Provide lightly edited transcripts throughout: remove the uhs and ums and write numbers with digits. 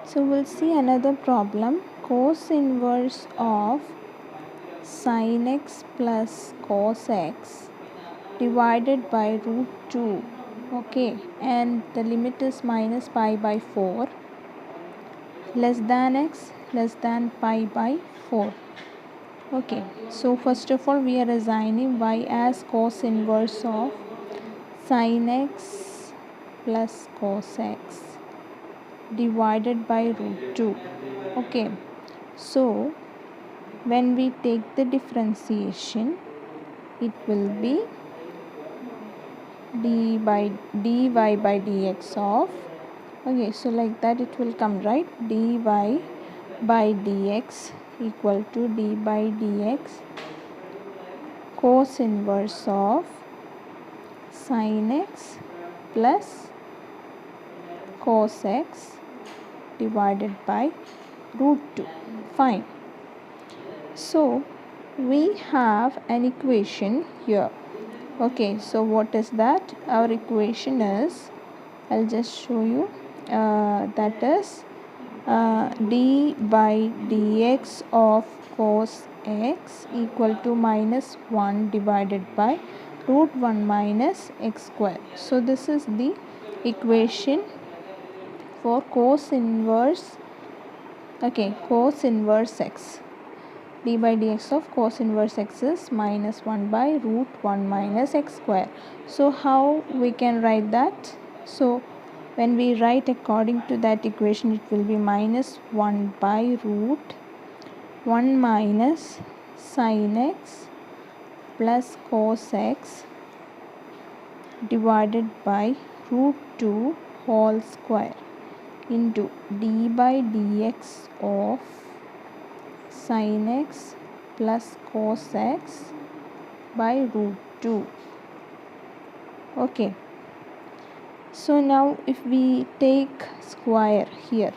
So we'll see another problem. Cos inverse of sin x plus cos x divided by root 2. Okay, and the limit is minus pi by 4 less than x less than pi by 4. Okay, so first of all we are assigning y as cos inverse of sin x plus cos x divided by root 2. Okay, so when we take the differentiation, it will be dy by dx of, okay, so like that it will come, right? Dy by dx equal to d by dx cos inverse of sin x plus cos x divided by root 2. Fine. So we have an equation here. Okay, so what is that? Our equation is, I'll just show you, that is d by dx of cos x equal to minus 1 divided by root 1 minus x square. So this is the equation for cos inverse, okay, cos inverse x. D by dx of cos inverse x is minus 1 by root 1 minus x square. So how we can write that? So when we write according to that equation, it will be minus 1 by root 1 minus sin x plus cos x divided by root 2 whole square into d by dx of sin x plus cos x by root 2. Okay, so now if we take square here,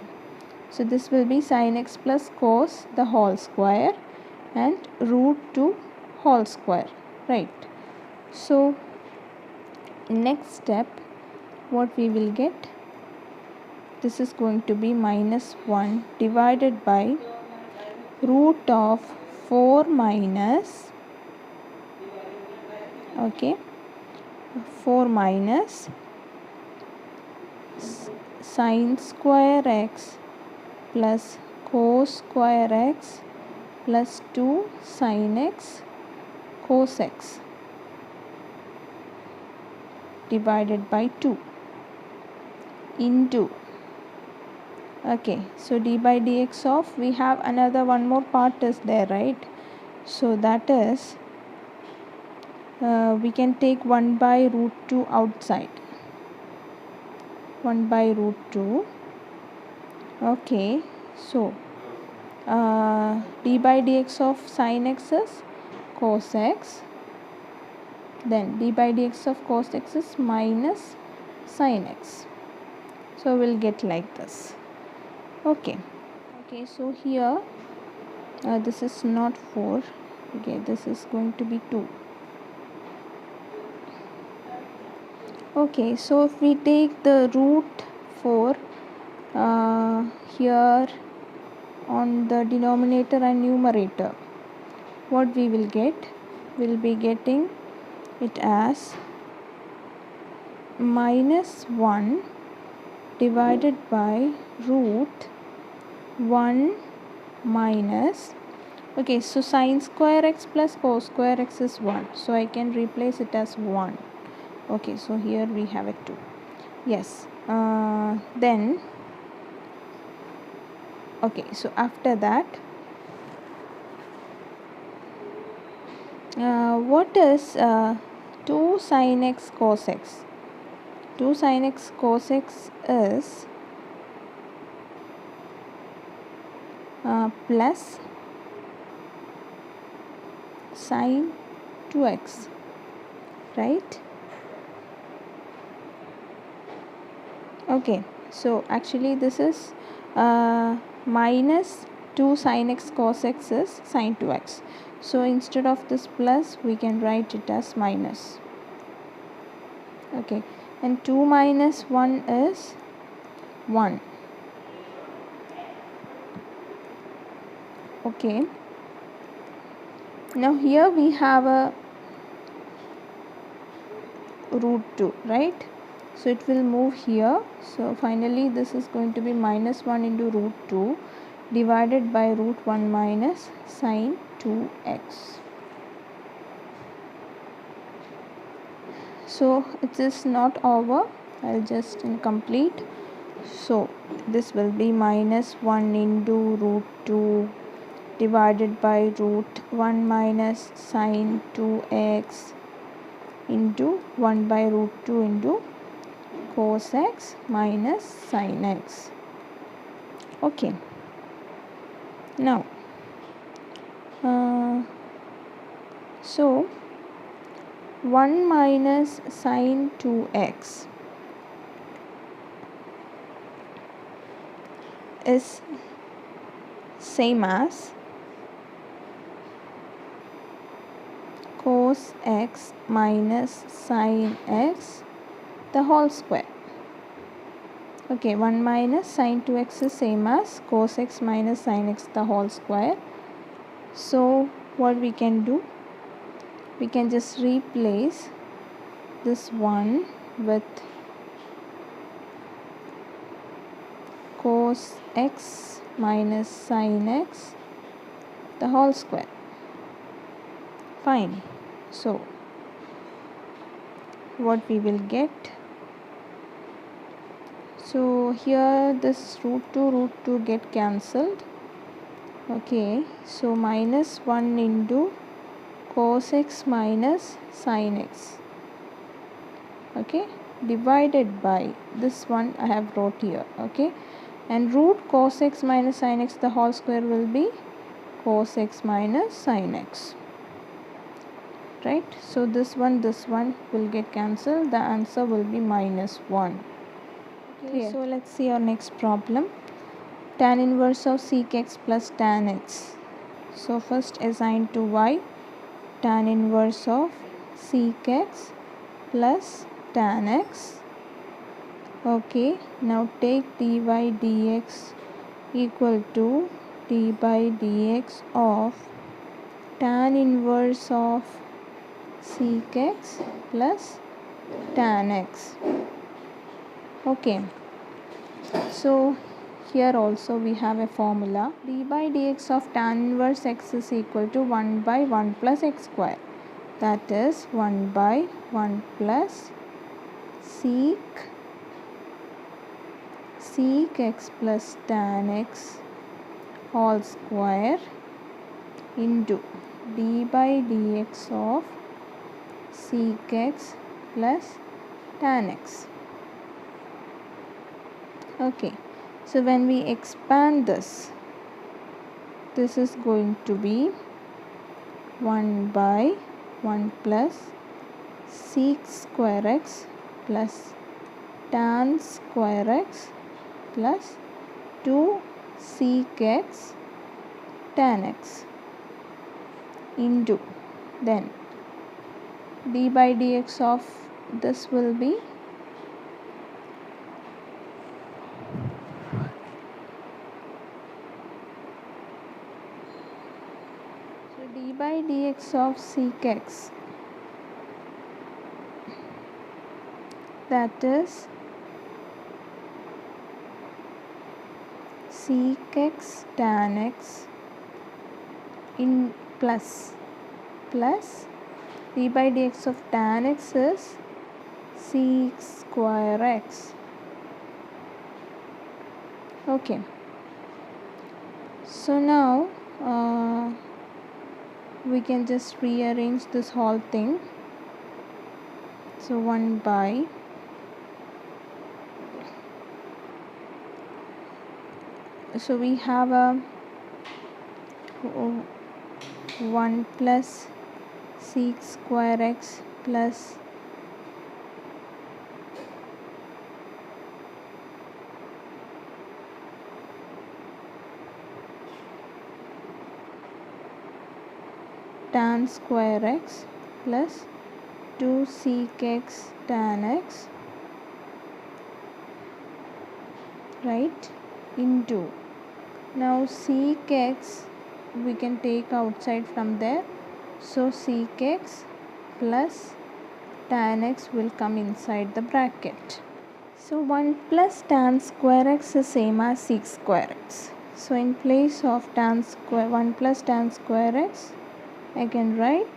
so this will be sin x plus cos the whole square and root 2 whole square, right? So next step, what we will get, this is going to be minus 1 divided by root of 4 minus, okay, 4 minus sin square x plus cos square x plus 2 sin x cos x divided by 2 into, okay, so d by dx of, we have another one more part is there, right? So that is, we can take 1 by root 2 outside, 1 by root 2. Okay, so d by dx of sin x is cos x, then d by dx of cos x is minus sin x. So we'll get like this. Okay, so here this is not 4, okay, this is going to be 2. Okay, so if we take the root 4 here on the denominator and numerator, what we will get? We'll be getting it as minus 1 divided by root 1 minus, okay, so sin square x plus cos square x is 1, so I can replace it as 1. Okay, so here we have it 2. Yes, then okay, so after that, what is 2 sin x cos x? 2 sin x cos x is plus sin 2x, right? Okay, so actually this is minus 2 sin x cos x is sin 2x. So instead of this plus, we can write it as minus. Okay, and 2 minus 1 is 1. Okay, now here we have a root 2, right? So it will move here. So finally this is going to be minus 1 into root 2 divided by root 1 minus sine 2x. So it is not over, I'll just incomplete. So this will be minus 1 into root 2 divided by root 1 minus sine 2x into 1 by root 2 into cos x minus sin x. Okay, now so 1 minus sine 2x is same as cos x minus sin x the whole square. Okay, 1 minus sine 2x is same as cos x minus sin x the whole square. So what we can do, we can just replace this 1 with cos x minus sin x the whole square. Fine. So what we will get, so here this root 2 get cancelled. Okay, so minus 1 into cos x minus sin x, okay, divided by this one I have wrote here. Okay, and root cos x minus sin x the whole square will be cos x minus sin x, right? So this one will get cancelled, the answer will be minus 1. Okay, so let's see our next problem. Tan inverse of sec x plus tan x. So first assign to y tan inverse of sec x plus tan x. Okay, now take dy dx equal to d by dx of tan inverse of sec x plus tan x. Okay, so here also we have a formula. D by dx of tan inverse x is equal to 1 by 1 plus x square, that is 1 by 1 plus sec x plus tan x whole square into d by dx of sec x plus tan x. Okay, so when we expand this is going to be 1 by 1 plus sec square x plus tan square x plus 2 sec x tan x into, then d by dx of this will be d by dx of sec x, that is sec x tan x in plus d by dx of tan x is sec square x. Okay, so now we can just rearrange this whole thing. So 1 by so we have a 1 plus sec square x plus tan square x plus 2 sec x tan x, right, into, now sec x we can take outside from there. So sec x plus tan x will come inside the bracket. So 1 plus tan square x is same as sec square x. So in place of 1 plus tan square x, I can write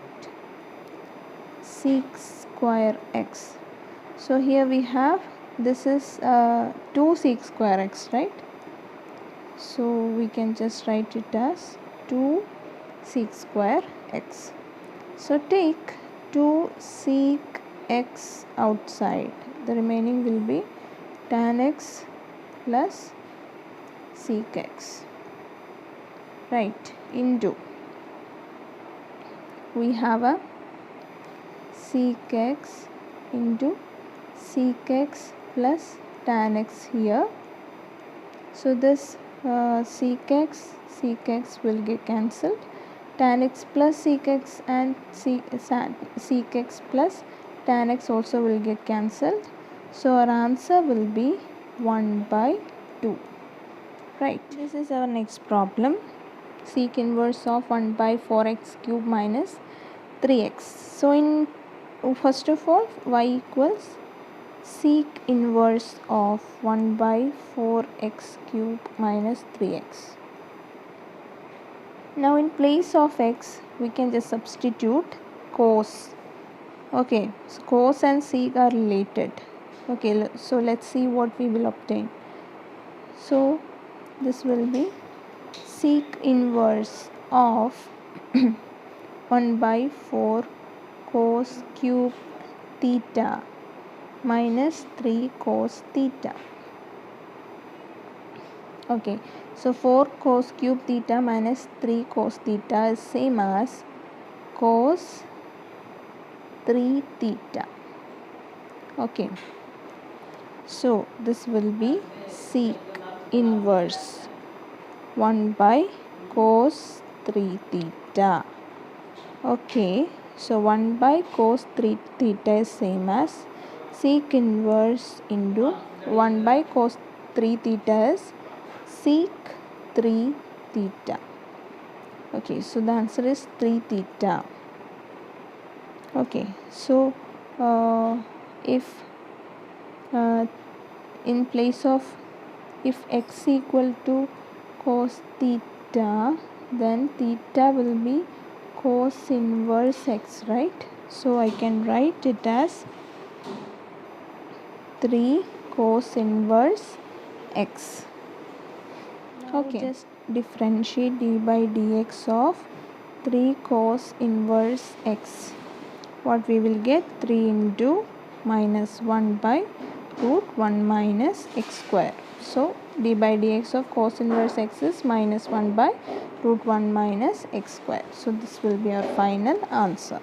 sec square x. So here we have, this is 2 sec square x, right? So we can just write it as 2 sec square x. So take 2 sec x outside. The remaining will be tan x plus sec x. Right, into, we have a sec x into sec x plus tan x here. So this sec x will get cancelled. Tan x plus sec x and sec x plus tan x also will get cancelled. So our answer will be 1 by 2. Right, this is our next problem. Sec inverse of 1 by 4x cube minus 3x. So in first of all, y equals sec inverse of 1 by 4x cube minus 3x. Now in place of x, we can just substitute cos. Okay, so cos and sec are related. Okay, so let's see what we will obtain. So this will be sec inverse of 1 by 4 cos cube theta minus 3 cos theta. Okay, so 4 cos cube theta minus 3 cos theta is same as cos 3 theta. Okay, so this will be sec inverse 1 by cos 3 theta. Okay, so 1 by cos 3 theta is same as sec inverse into 1 by cos 3 theta is sec 3 theta. Okay, so the answer is 3 theta. Okay, so if in place of, if x equal to cos theta, then theta will be cos inverse x, right? So I can write it as 3 cos inverse x. Okay, just differentiate d by dx of 3 cos inverse x. What we will get? 3 into minus 1 by root 1 minus x square. So d by dx of cos inverse x is minus 1 by root 1 minus x square. So this will be our final answer.